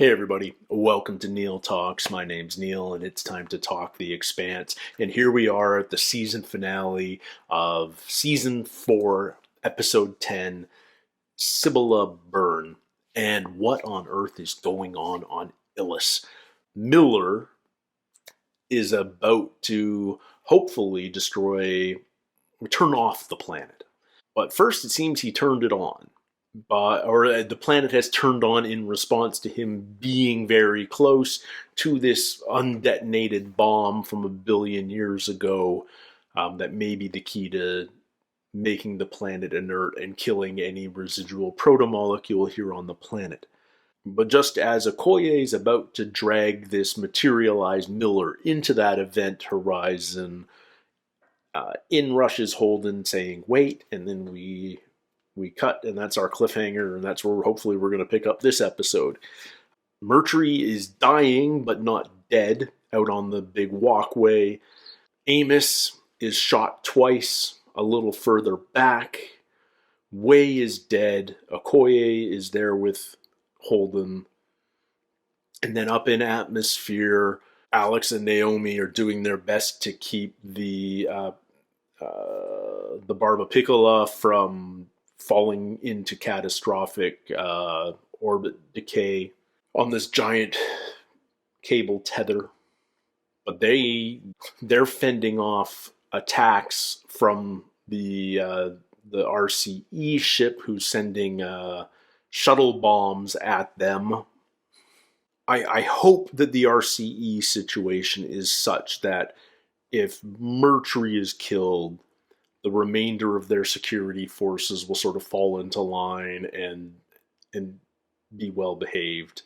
Hey everybody, welcome to Neil Talks. My name's Neil and it's time to talk The Expanse. And here we are at the season finale of Season 4, Episode 10, CIBOLA Burn. And what on earth is going on Ilus? Miller is about to hopefully turn off the planet. But first it seems he turned it on. Or the planet has turned on in response to him being very close to this undetonated bomb from 1 billion years ago that may be the key to making the planet inert and killing any residual protomolecule here on the planet. But just as Okoye is about to drag this materialized Miller into that event horizon, in rushes Holden saying, "Wait," and then we cut, and that's our cliffhanger, and that's where hopefully we're going to pick up this episode. Mercury is dying, but not dead, out on the big walkway. Amos is shot twice, a little further back. Way is dead. Okoye is there with Holden. And then up in atmosphere, Alex and Naomi are doing their best to keep the Barbapicola from falling into catastrophic orbit decay on this giant cable tether. But they're fending off attacks from the RCE ship, who's sending shuttle bombs at them. I hope that the RCE situation is such that if Mercury is killed, the remainder of their security forces will sort of fall into line and be well behaved.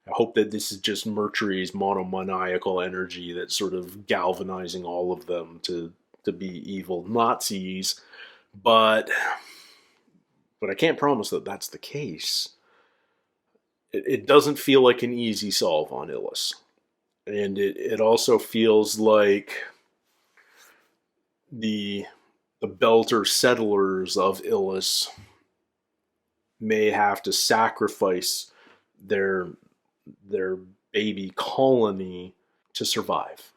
I hope that this is just Mercury's monomaniacal energy that's sort of galvanizing all of them to be evil Nazis, but I can't promise that that's the case. It doesn't feel like an easy solve on Ilus, and it also feels like the Belter settlers of Ilus may have to sacrifice their baby colony to survive.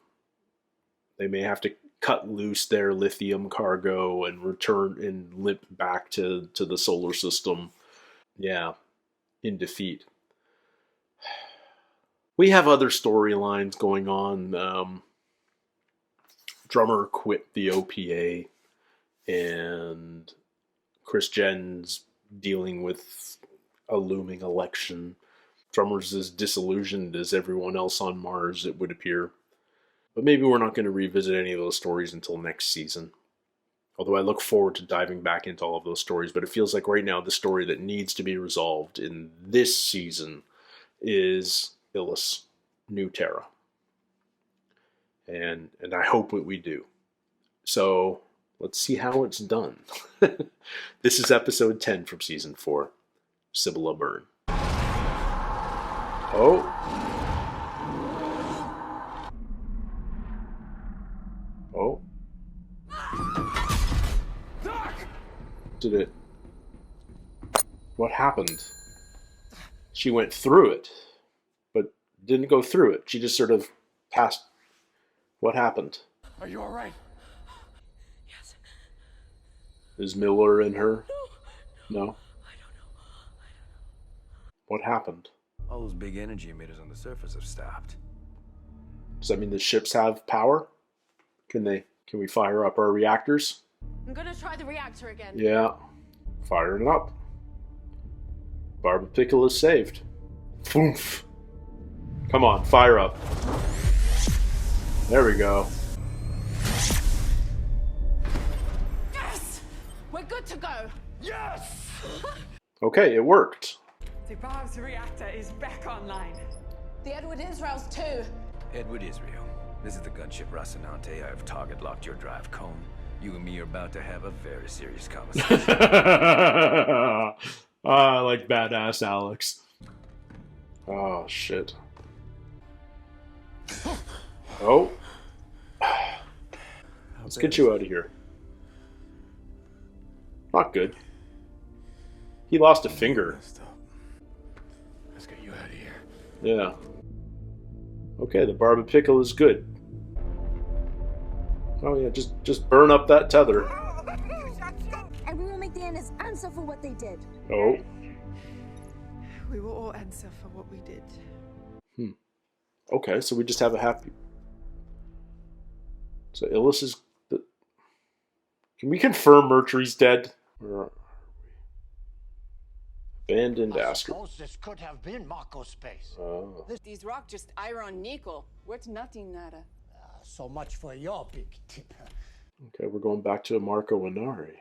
They may have to cut loose their lithium cargo and return and limp back to the solar system. Yeah, in defeat. We have other storylines going on. Drummer quit the OPA. And Chris Jen's dealing with a looming election. Drummer's as disillusioned as everyone else on Mars, it would appear. But maybe we're not going to revisit any of those stories until next season. Although I look forward to diving back into all of those stories. But it feels like right now the story that needs to be resolved in this season is Ilus, New Terra. And I hope that we do. So let's see how it's done. This is episode 10 from season 4, CIBOLA Burn. Oh. Oh. Did it... What happened? She went through it, but didn't go through it. She just sort of passed. What happened? Are you alright? Is Miller in her? No? I don't know. What happened? All those big energy emitters on the surface have stopped. Does that mean the ships have power? Can we fire up our reactors? I'm gonna try the reactor again. Yeah. Fire it up. Barbapicola is saved. Foof. Come on, fire up. There we go. We're good to go. Yes! Okay, it worked. The Barb's reactor is back online. The Edward Israel's too. Edward Israel, this is the gunship Rocinante. I have target locked your drive cone. You and me are about to have a very serious conversation. I like badass Alex. Oh, shit. Oh. Let's get you out of here. Not good. He lost a finger. Let's get you out of here. Yeah. Okay, the barbapickle is good. Oh yeah, just burn up that tether. And we will make the Annas answer for what they did. Oh. We will all answer for what we did. Okay, so we just have a happy... So Ilus is... Can we confirm Mercury's dead? Or... Abandoned Astro. Suppose this could have been Marco's space. Oh. These rocks just iron nickel. Worth nothing, nada. So much for your big tip. Okay, we're going back to Marco Inari.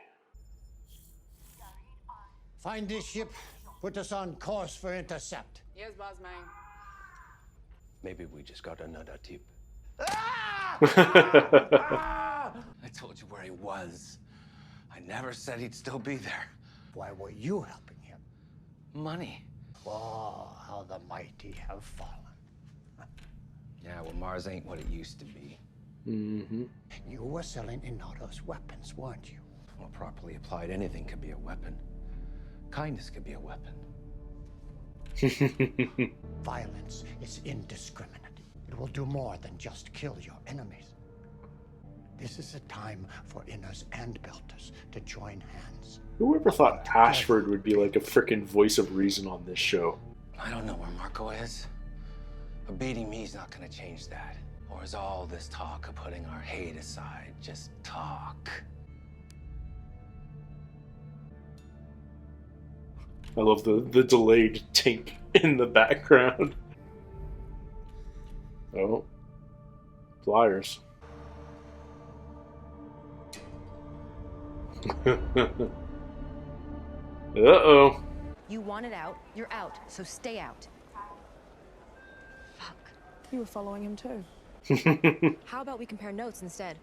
Find this ship. Put us on course for intercept. Yes, boss man. Maybe we just got another tip. Ah! I told you where he was. I never said he'd still be there. Why were you helping him? Money. Oh, how the mighty have fallen. Yeah, well, Mars ain't what it used to be. Mm-hmm. You were selling Inaros weapons, weren't you? Well, properly applied, anything could be a weapon. Kindness could be a weapon. Violence is indiscriminate. It will do more than just kill your enemies. This is a time for Inners and Belters to join hands. Whoever thought Ashford would be like a frickin' voice of reason on this show? I don't know where Marco is. But beating me's not gonna change that. Or is all this talk of putting our hate aside just talk? I love the delayed tink in the background. Oh. Flyers. Uh-oh. You want it out, you're out, so stay out. Fuck. You were following him too. How about we compare notes instead?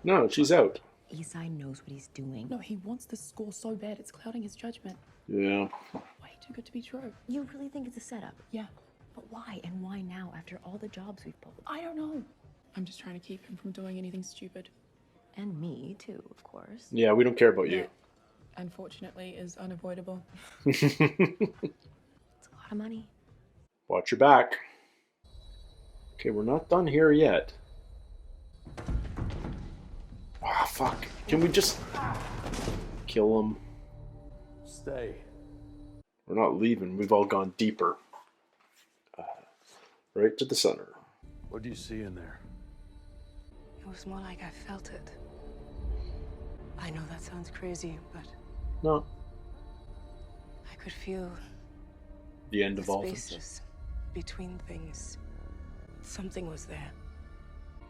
No, she's out. Isai knows what he's doing. No, he wants this score so bad it's clouding his judgment. Yeah. Way too good to be true. You really think it's a setup? Yeah. But why? And why now, after all the jobs we've pulled? I don't know. I'm just trying to keep him from doing anything stupid. And me, too, of course. Yeah, we don't care about you. That, unfortunately, is unavoidable. It's a lot of money. Watch your back. Okay, we're not done here yet. Ah, fuck. Can we just kill him? Stay. We're not leaving. We've all gone deeper. Right to the center. What do you see in there? It was more like I felt it. I know that sounds crazy, but No. I could feel The end the of all things. spaces between things. Something was there.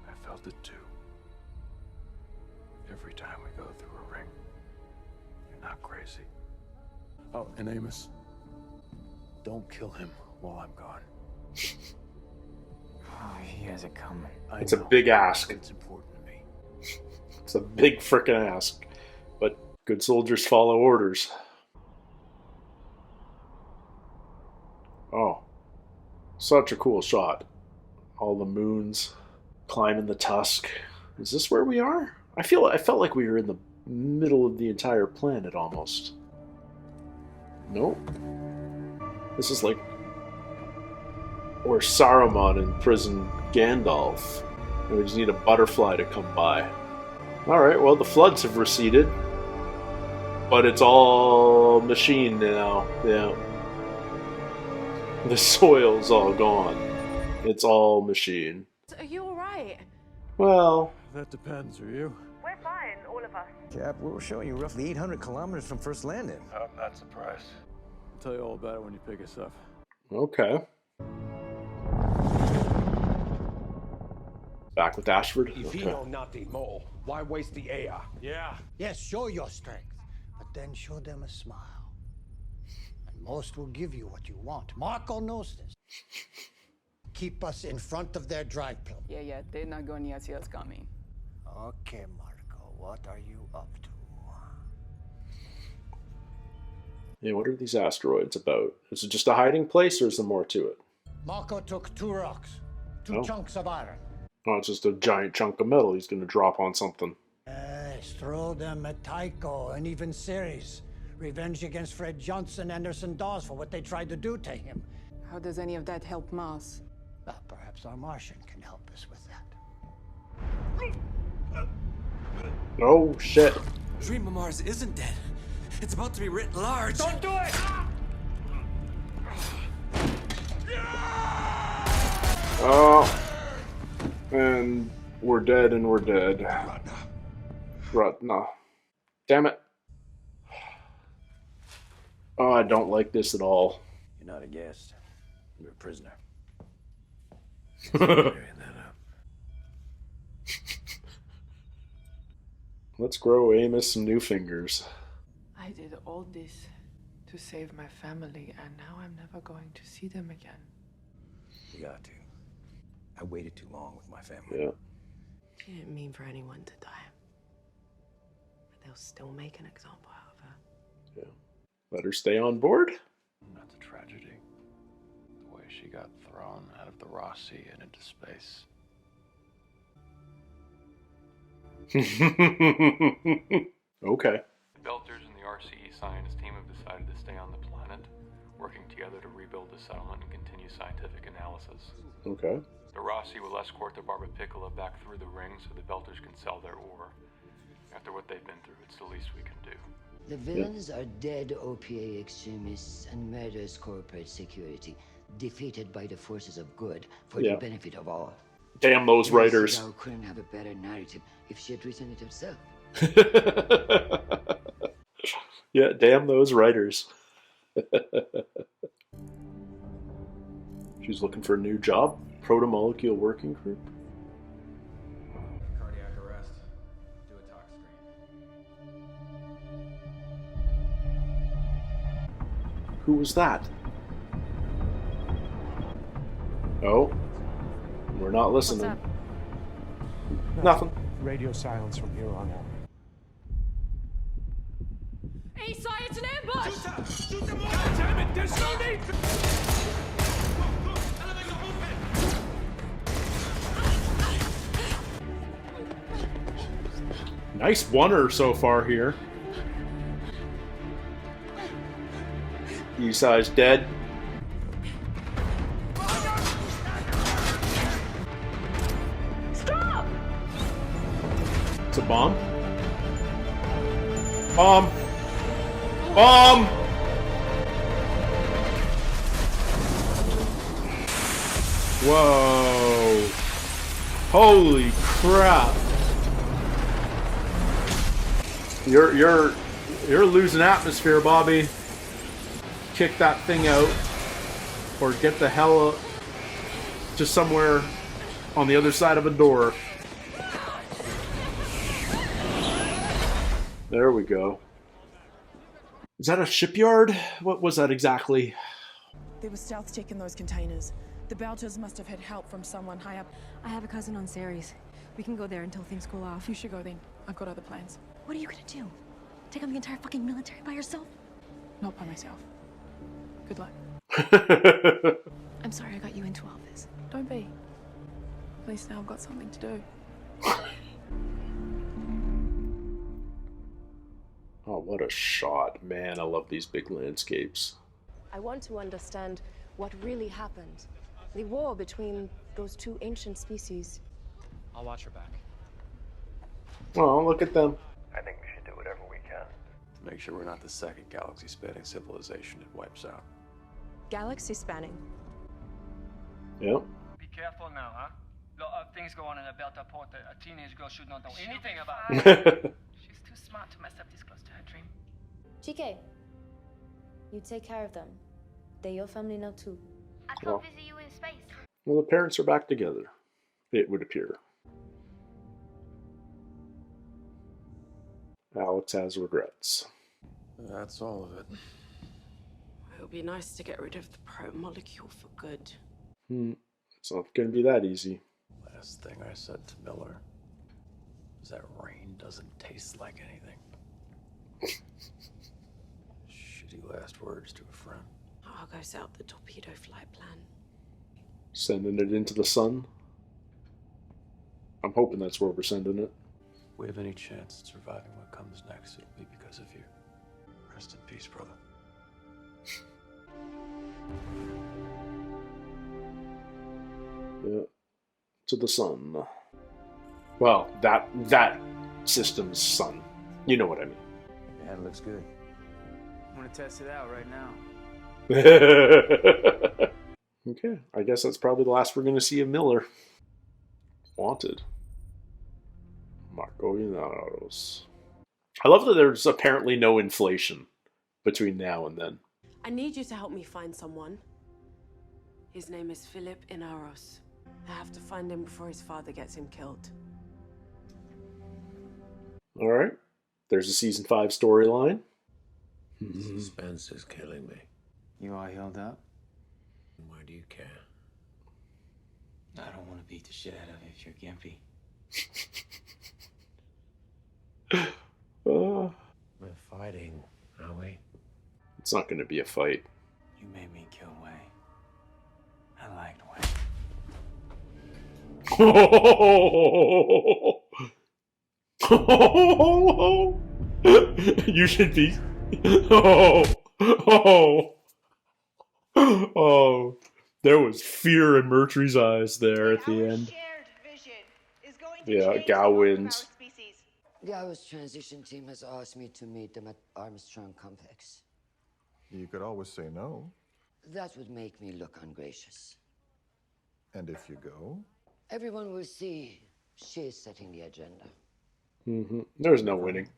I felt it too. Every time we go through a ring. You're not crazy. Oh, and Amos, don't kill him while I'm gone. Oh, he has it coming. It's a big ask. It's important to me. It's a big frickin' ask. But good soldiers follow orders. Oh. Such a cool shot. All the moons climbing the tusk. Is this where we are? I felt like we were in the middle of the entire planet almost. Nope. This is like where Saruman imprisoned Gandalf. And we just need a butterfly to come by. Alright, well the floods have receded. But it's all machine now. Yeah. The soil's all gone. It's all machine. Are you alright? Well, That depends, are you? We're fine, all of us. Cap, we're showing you roughly 800 kilometers from first landing. I'm not surprised. I'll tell you all about it when you pick us up. okay. Back with Ashford? If you Okay. know nothing more, why waste the air? Yeah. Yes, show your strength, but then show them a smile. And most will give you what you want. Marco knows this. Keep us in front of their drive plane. Yeah, they're not going to see us coming. Okay, Marco, what are you up to? Yeah, what are these asteroids about? Is it just a hiding place or is there more to it? Marco took 2 rocks, 2 Oh. chunks of iron. Oh, it's just a giant chunk of metal he's going to drop on something. Yes, throw them at Tycho and even Ceres. Revenge against Fred Johnson, Anderson Dawes for what they tried to do to him. How does any of that help Mars? Well, perhaps our Martian can help us with that. Oh, shit. Dream of Mars isn't dead. It's about to be writ large. Don't do it! Oh. And we're dead and we're dead. Ratna. Damn it. Oh, I don't like this at all. You're not a guest. You're a prisoner. Let's grow Amos some new fingers. I did all this to save my family, and now I'm never going to see them again. You got to. I waited too long with my family. Yeah. She didn't mean for anyone to die. But they'll still make an example out of her. Yeah. Let her stay on board? That's a tragedy. The way she got thrown out of the Rossi and into space. Okay. The Belters and the RCE science team have decided to stay on the planet, working together to rebuild the settlement and continue scientific analysis. Okay. The Rossi will escort the Barba Piccola back through the ring so the Belters can sell their ore. After what they've been through, it's the least we can do. The villains are dead OPA extremists and murderous corporate security, defeated by the forces of good for the benefit of all. Damn those writers. Mrs. couldn't have a better narrative if she had written it herself. Yeah, damn those writers. She's looking for a new job. Protomolecule working group. Cardiac arrest. Do a tox screen. Who was that? Oh. We're not listening. Nothing. Radio silence from here on out. Eastside, it's an ambush! Shoot them all! God damn it, there's no need! Nice oneer so far here. Eastside's dead. Stop! It's a bomb. Bomb! Bomb! Whoa! Holy crap! You're losing atmosphere, Bobby. Kick that thing out, or get the hell to somewhere on the other side of a door. There we go. Is that a shipyard? What was that exactly? They were stealth checking those containers. The Belters must have had help from someone high up. I have a cousin on Ceres. We can go there until things cool off. You should go then. I've got other plans. What are you gonna do? Take on the entire fucking military by yourself? Not by myself. Good luck. I'm sorry I got you into all this. Don't be. At least now I've got something to do. Oh, what a shot. Man, I love these big landscapes. I want to understand what really happened. The war between those two ancient species. I'll watch her back. Oh, look at them. I think we should do whatever we can to make sure we're not the second galaxy-spanning civilization it wipes out. Galaxy spanning. Yep. Be careful now, huh? Lot of things go on in a Belter port that a teenage girl should not know anything about. She's too smart to mess up this close to her dream. GK, you take care of them. They're your family now too. I can't visit you in space. Well, the parents are back together, it would appear. Alex has regrets. That's all of it. It would be nice to get rid of the protomolecule for good. It's not going to be that easy. Last thing I said to Miller is that rain doesn't taste like anything. Shitty last words to a friend. I'll go set up the torpedo flight plan. Sending it into the sun? I'm hoping that's where we're sending it. If we have any chance at surviving what comes next, it'll be because of you. Rest in peace, brother. to the sun. Well, that system's sun. You know what I mean. Yeah, it looks good. I'm gonna test it out right now. Okay, I guess that's probably the last we're going to see of Miller. Wanted. Marco Inaros. I love that there's apparently no inflation between now and then. I need you to help me find someone. His name is Philip Inaros. I have to find him before his father gets him killed. Alright. There's a season 5 storyline. Suspense is killing me. You all healed up? Why do you care? I don't want to beat the shit out of you if you're gimpy. We're fighting, are we? It's not going to be a fight. You made me kill Wei. I liked Wei. You should be. Oh, there was fear in Mercury's eyes there at the end. Yeah, Gao wins. The Ilus transition team has asked me to meet them at Armstrong Complex. You could always say no. That would make me look ungracious. And if you go? Everyone will see she is setting the agenda. There's no winning.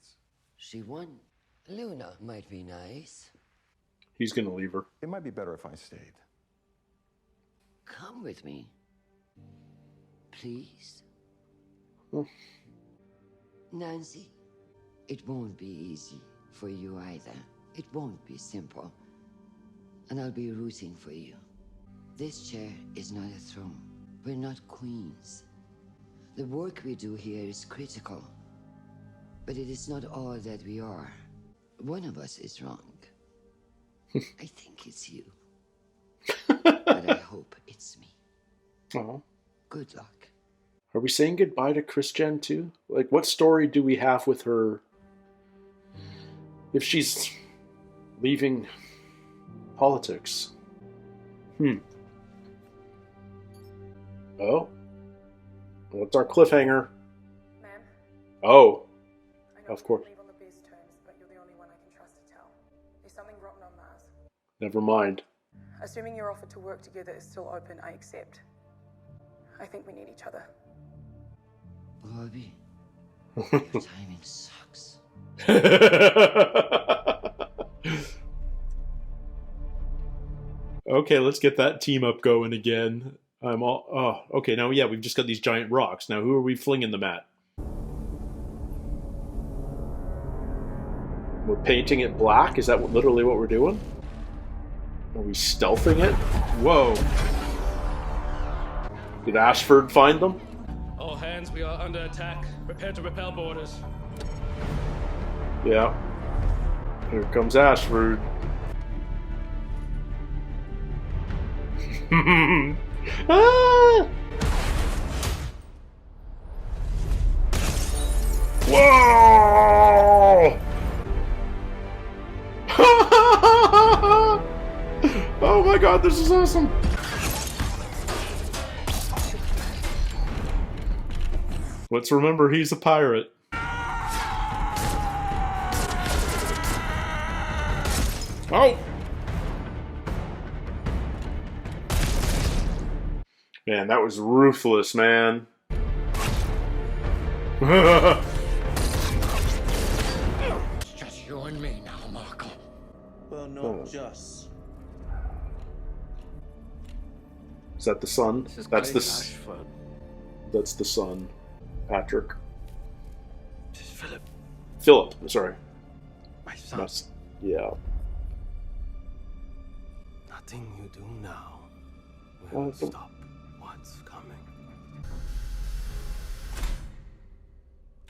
She won. Luna might be nice. He's gonna leave her. It might be better if I stayed. Come with me. Please. Nancy, it won't be easy for you either. It won't be simple. And I'll be rooting for you. This chair is not a throne. We're not queens. The work we do here is critical. But it is not all that we are. One of us is wrong. I think it's you. But I hope it's me. Oh. Good luck. Are we saying goodbye to Christian too? Like, what story do we have with her if she's leaving politics? Oh? What's our cliffhanger? Ma'am? Oh. Of course. Leave on the best terms, but you're the only one I can trust to tell. There's something rotten on Mars. Never mind. Assuming your offer to work together is still open, I accept. I think we need each other. Robbie, your timing sucks. Okay, let's get that team up going again. I'm all... Oh, okay, now, yeah, we've just got these giant rocks. Now, who are we flinging them at? We're painting it black? Is that literally what we're doing? Are we stealthing it? Whoa. Did Ashford find them? All hands, we are under attack. Prepare to repel boarders. Yeah. Here comes Ashford. Ah! Whoa! Oh my god, this is awesome! Let's remember he's a pirate. Oh! Man, that was ruthless, man. It's just you and me now, Marco. Well, not just. Is that the sun? That's the Ashford. That's the sun. Patrick. This is Philip. Philip, sorry. My son. Yeah. Nothing you do now will stop what's coming.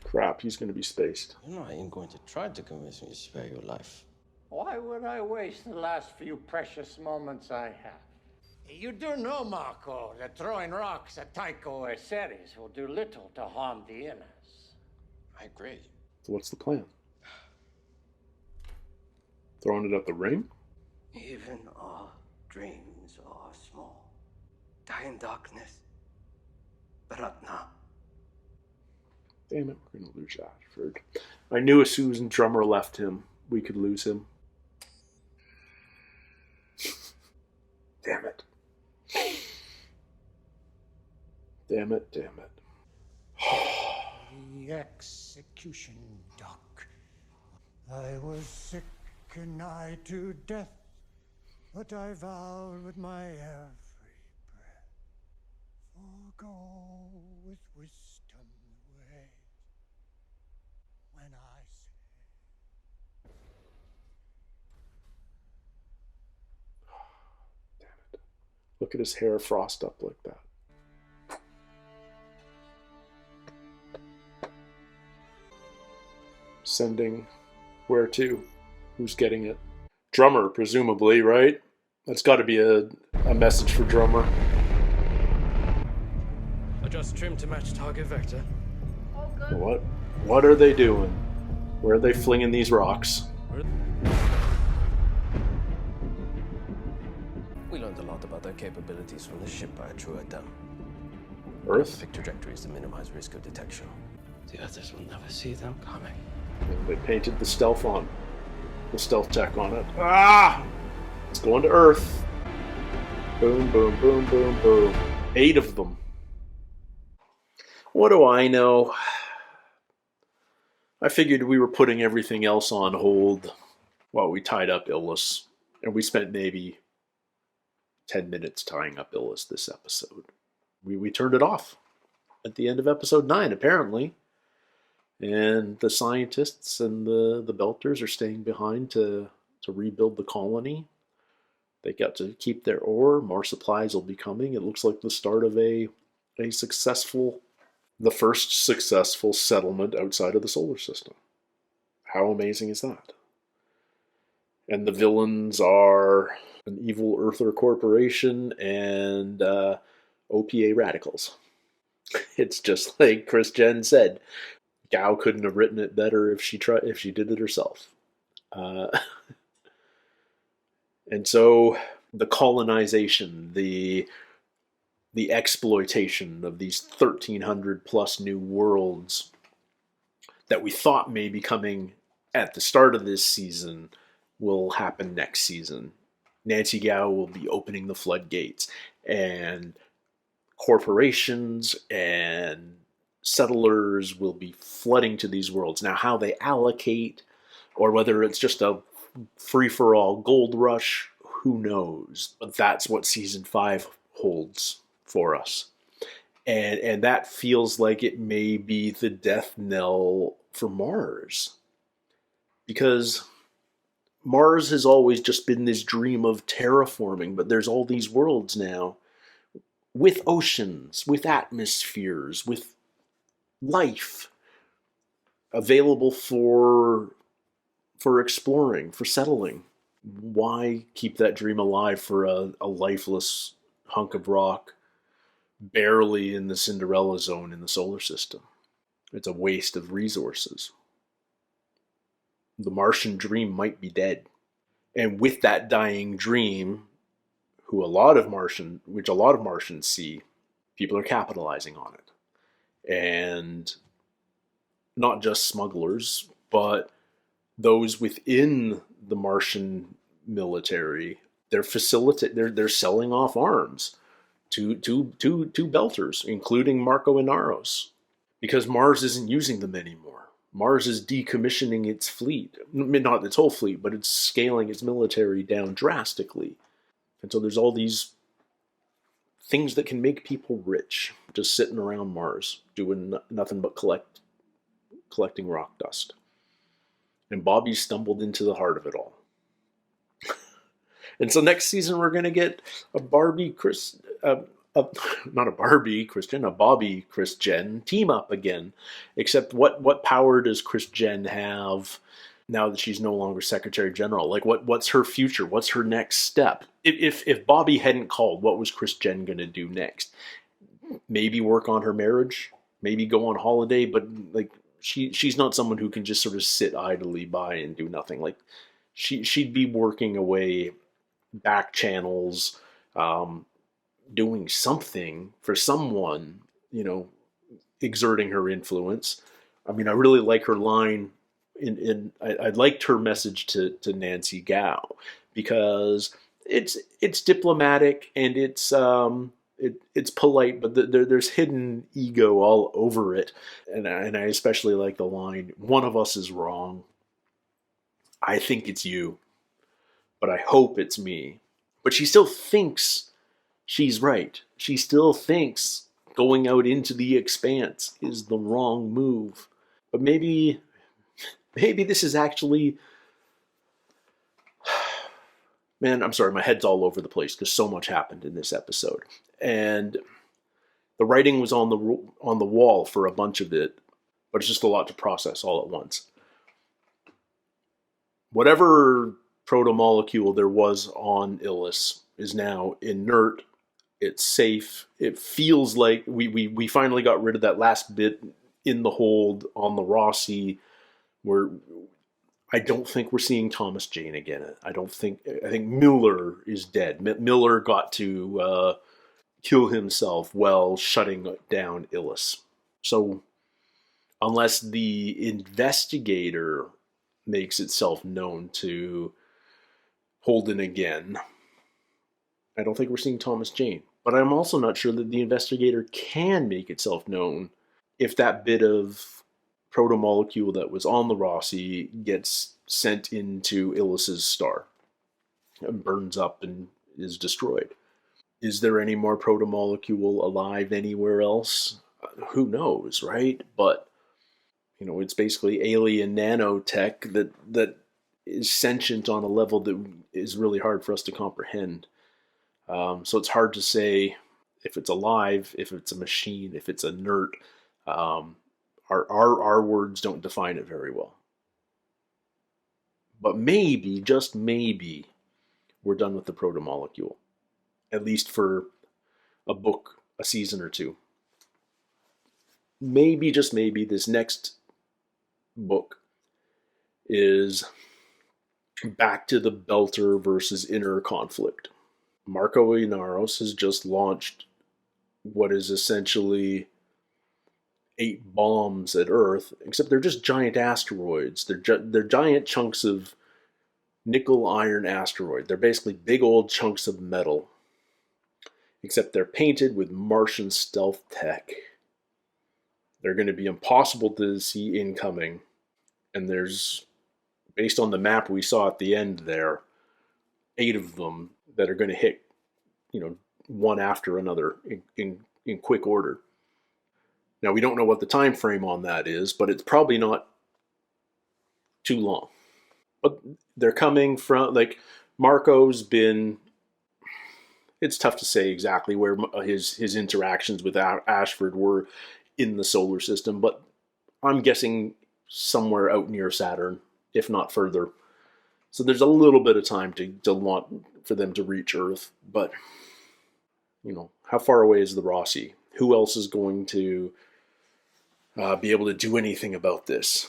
Crap, he's going to be spaced. You're not even going to try to convince me to spare your life. Why would I waste the last few precious moments I have? You do know, Marco, that throwing rocks at Tycho or Ceres will do little to harm the Inners. I agree. So what's the plan? Throwing it at the ring? Even our dreams are small. Die in darkness. Bratna. Damn it, we're going to lose Ashford. I knew as soon as Drummer left him, we could lose him. Damn it. Damn it, damn it. The execution dock. I was sick and nigh to death, but I vowed with my every breath, forego with wisdom the way when I say. Look at his hair frost up like that. Sending where to? Who's getting it? Drummer, presumably, right? That's got to be a message for Drummer. Adjust trim to match target vector. What are they doing? Where are they flinging these rocks? We learned a lot about their capabilities from the ship I threw at them. Earth? Pick trajectories to minimize risk of detection. The others will never see them coming. They painted the stealth tech on it. Ah! It's going to Earth. Boom, boom, boom, boom, boom. 8 of them. What do I know? I figured we were putting everything else on hold while we tied up Ilus. And we spent maybe 10 minutes tying up Ilus this episode. We turned it off at the end of episode 9, apparently. And the scientists and the Belters are staying behind to rebuild the colony. They got to keep their ore. More supplies will be coming. It looks like the start of the first successful settlement outside of the solar system. How amazing is that? And the villains are an evil Earther corporation and OPA radicals. It's just like Chris Jen said. Gao couldn't have written it better if she did it herself. And so the colonization, the exploitation of these 1,300 plus new worlds that we thought may be coming at the start of this season will happen next season. Nancy Gao will be opening the floodgates, and corporations and settlers will be flooding to these worlds. Now, how they allocate, or whether it's just a free-for-all gold rush, who knows? But that's what season 5 holds for us. And that feels like it may be the death knell for Mars. Because Mars has always just been this dream of terraforming, but there's all these worlds now with oceans, with atmospheres, with life available for exploring, for settling. Why keep that dream alive for a lifeless hunk of rock barely in the Cinderella zone in the solar system? It's a waste of resources. The Martian dream might be dead. And with that dying dream, which a lot of Martians see, people are capitalizing on it. And not just smugglers, but those within the Martian military, they're selling off arms to Belters, including Marco Inaros, because Mars isn't using them anymore. Mars is decommissioning its fleet, not its whole fleet, but it's scaling its military down drastically. And so there's all these things that can make people rich, just sitting around Mars, doing nothing but collecting rock dust. And Bobby stumbled into the heart of it all. And so next season we're going to get a Bobby Chris Jen team up again. Except what power does Chris Jen have now that she's no longer Secretary General? Like what's her future? What's her next step? If Bobby hadn't called, what was Chris Jen going to do next? Maybe work on her marriage, maybe go on holiday, but like she's not someone who can just sort of sit idly by and do nothing. Like she'd be working away back channels, doing something for someone exerting her influence. I mean, I really like her line. I liked her message to Nancy Gao, because it's diplomatic and it's polite, but there's hidden ego all over it. And I especially like the line, "One of us is wrong. I think it's you, but I hope it's me." But she still thinks she's right. She still thinks going out into the expanse is the wrong move. But maybe this is actually... Man, I'm sorry, my head's all over the place because so much happened in this episode. And the writing was on the wall for a bunch of it, but it's just a lot to process all at once. Whatever protomolecule there was on Ilus is now inert. It's safe. It feels like we finally got rid of that last bit in the hold on the Rossi, where I don't think we're seeing Thomas Jane again. I think Miller is dead. Miller got to kill himself while shutting down Ilus. So unless the investigator makes itself known to Holden again, I don't think we're seeing Thomas Jane. But I'm also not sure that the investigator can make itself known if that bit of protomolecule that was on the Rossi gets sent into Ilus's star and burns up and is destroyed. Is there any more protomolecule alive anywhere else? Who knows, right? But it's basically alien nanotech that is sentient on a level that is really hard for us to comprehend. So it's hard to say if it's alive, if it's a machine, if it's inert. Our words don't define it very well. But maybe, just maybe, we're done with the protomolecule. At least for a book, a season or two. Maybe, just maybe, this next book is back to the Belter versus inner conflict. Marco Inaros has just launched what is essentially 8 bombs at Earth, except they're just giant asteroids. They're giant chunks of nickel iron asteroid. They're basically big old chunks of metal, except they're painted with Martian stealth tech. They're going to be impossible to see incoming, and there's, based on the map we saw at the end there, 8 of them that are going to hit, one after another in quick order. Now, we don't know what the time frame on that is, but it's probably not too long. But they're coming from, Marco's been... It's tough to say exactly where his interactions with Ashford were in the solar system, but I'm guessing somewhere out near Saturn, if not further. So there's a little bit of time for them to reach Earth, but how far away is the Rossi? Who else is going to be able to do anything about this?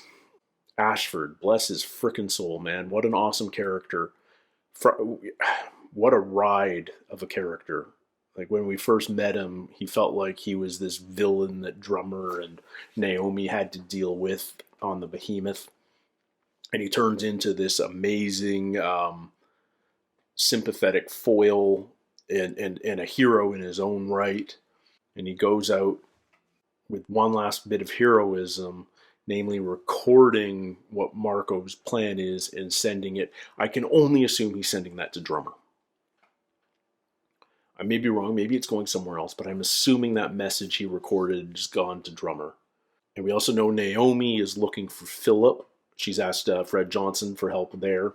Ashford, bless his frickin' soul, man. What an awesome character. What a ride of a character. When we first met him, he felt like he was this villain that Drummer and Naomi had to deal with on the Behemoth. And he turns into this amazing, sympathetic foil and a hero in his own right. And he goes out with one last bit of heroism, namely recording what Marco's plan is and sending it. I can only assume he's sending that to Drummer. I may be wrong, maybe it's going somewhere else, but I'm assuming that message he recorded has gone to Drummer. And we also know Naomi is looking for Philip. She's asked Fred Johnson for help there.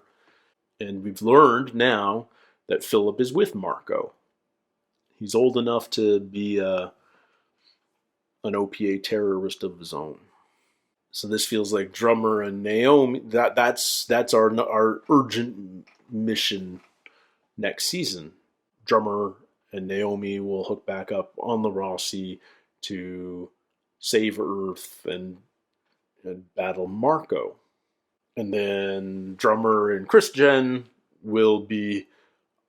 And we've learned now that Philip is with Marco. He's old enough to be an OPA terrorist of his own. So this feels like Drummer and Naomi. That's our urgent mission next season. Drummer and Naomi will hook back up on the Rossi to save Earth and battle Marco. And then Drummer and Christian will be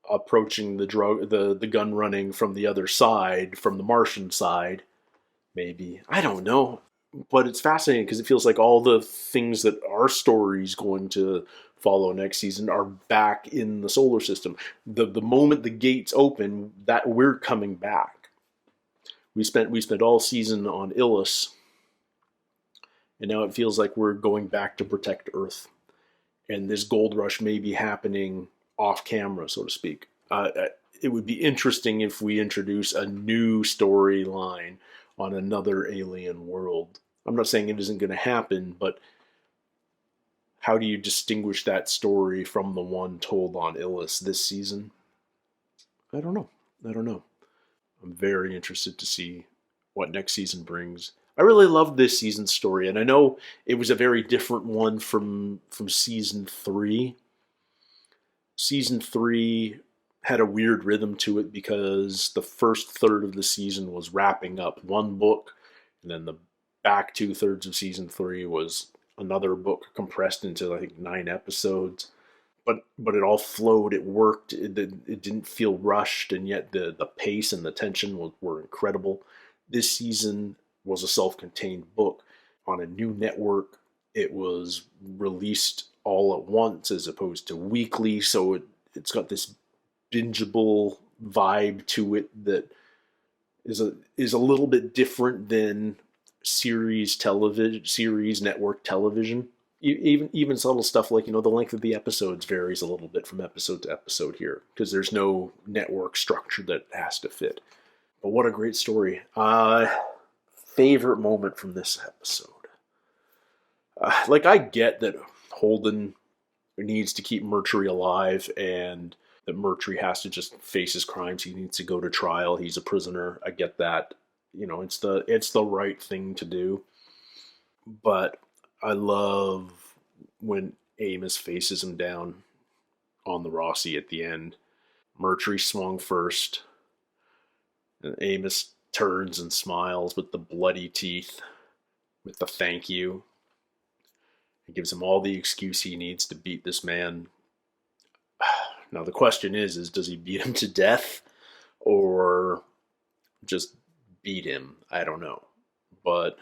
approaching the gun running from the other side, from the Martian side, maybe. I don't know. But it's fascinating because it feels like all the things that our story's going to follow next season are back in the solar system. The moment the gates open, that we're coming back. We spent all season on Ilus, and now it feels like we're going back to protect Earth. And this gold rush may be happening off camera, so to speak. It would be interesting if we introduce a new storyline on another alien world. I'm not saying it isn't going to happen, but how do you distinguish that story from the one told on Ilus this season? I don't know. I'm very interested to see what next season brings. I really loved this season's story, and I know it was a very different one from season 3. Season 3 had a weird rhythm to it because the first third of the season was wrapping up one book, and then the back 2/3 of season 3 was another book compressed into, I think, 9 episodes. But it all flowed. It worked. It didn't feel rushed, and yet the pace and the tension were incredible. This season was a self-contained book on a new network. It was released all at once as opposed to weekly, so it's got this bingeable vibe to it that is a little bit different than series network television. Even subtle stuff like, the length of the episodes varies a little bit from episode to episode here because there's no network structure that has to fit. But what a great story. Favorite moment from this episode. I get that Holden needs to keep Mercury alive and that Mercury has to just face his crimes. He needs to go to trial. He's a prisoner. I get that. It's the right thing to do. But I love when Amos faces him down on the Rossi at the end. Mercury swung first, and Amos turns and smiles with the bloody teeth, with the thank you. He gives him all the excuse he needs to beat this man. Now the question is does he beat him to death or just beat him? I don't know. But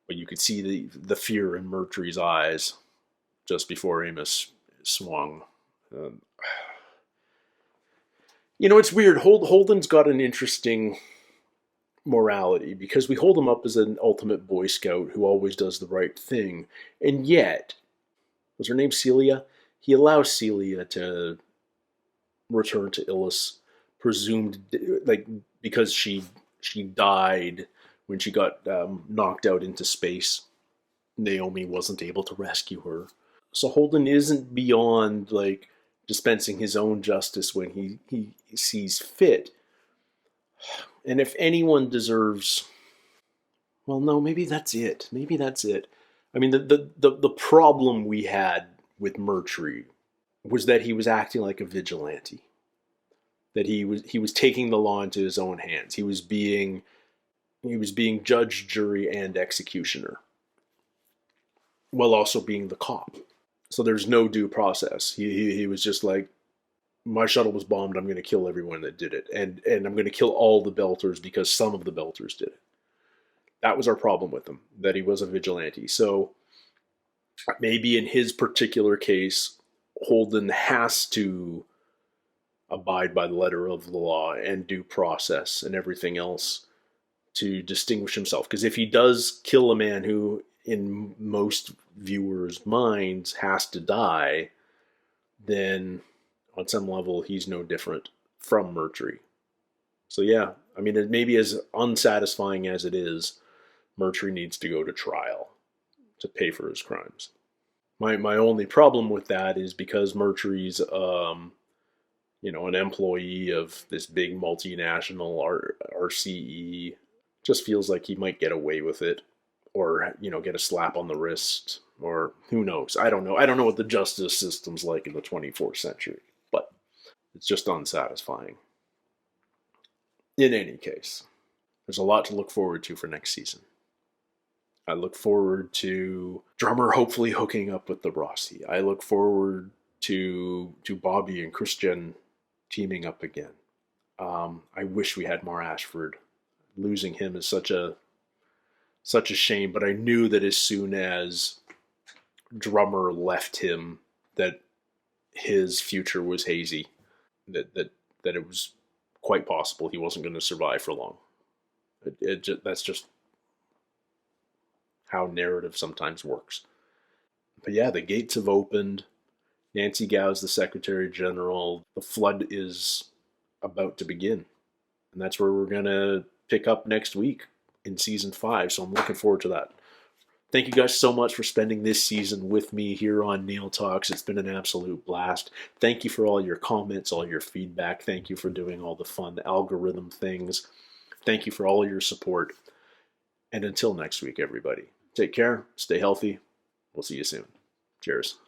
you could see the fear in Mercury's eyes just before Amos swung. It's weird. Holden's got an interesting morality because we hold him up as an ultimate Boy Scout who always does the right thing. And yet, was her name Celia? He allows Celia to return to Ilus, presumed because she died when she got knocked out into space. Naomi wasn't able to rescue her. So Holden isn't beyond dispensing his own justice when he sees fit. And if anyone deserves, well, no, maybe that's it. I mean, the problem we had with Mercury was that he was acting like a vigilante. That he was taking the law into his own hands. He was being judge, jury, and executioner, while also being the cop. So there's no due process. He was just like, my shuttle was bombed, I'm going to kill everyone that did it. And I'm going to kill all the Belters because some of the Belters did it. That was our problem with him, that he was a vigilante. So maybe in his particular case, Holden has to abide by the letter of the law and due process and everything else to distinguish himself. Because if he does kill a man who, in most viewers' minds, has to die, then on some level he's no different from Mercury. So yeah, I mean, it maybe as unsatisfying as it is, Mercury needs to go to trial to pay for his crimes. My only problem with that is because Mercury's an employee of this big multinational RCE, just feels like he might get away with it, or get a slap on the wrist, or who knows. I don't know what the justice system's like in the 24th century, but it's just unsatisfying. In any case, there's a lot to look forward to for next season. I look forward to Drummer hopefully hooking up with the Rossi. I look forward to Bobby and Christian teaming up again. I wish we had more Ashford. losing him is such a shame. But I knew that as soon as Drummer left him, that his future was hazy. That it was quite possible he wasn't going to survive for long. That's just how narrative sometimes works. But yeah, the gates have opened. Nancy Gow's the Secretary General. The flood is about to begin. And that's where we're going to pick up next week in Season 5. So I'm looking forward to that. Thank you guys so much for spending this season with me here on Neil Talks. It's been an absolute blast. Thank you for all your comments, all your feedback. Thank you for doing all the fun algorithm things. Thank you for all your support. And until next week, everybody, take care, stay healthy. We'll see you soon. Cheers.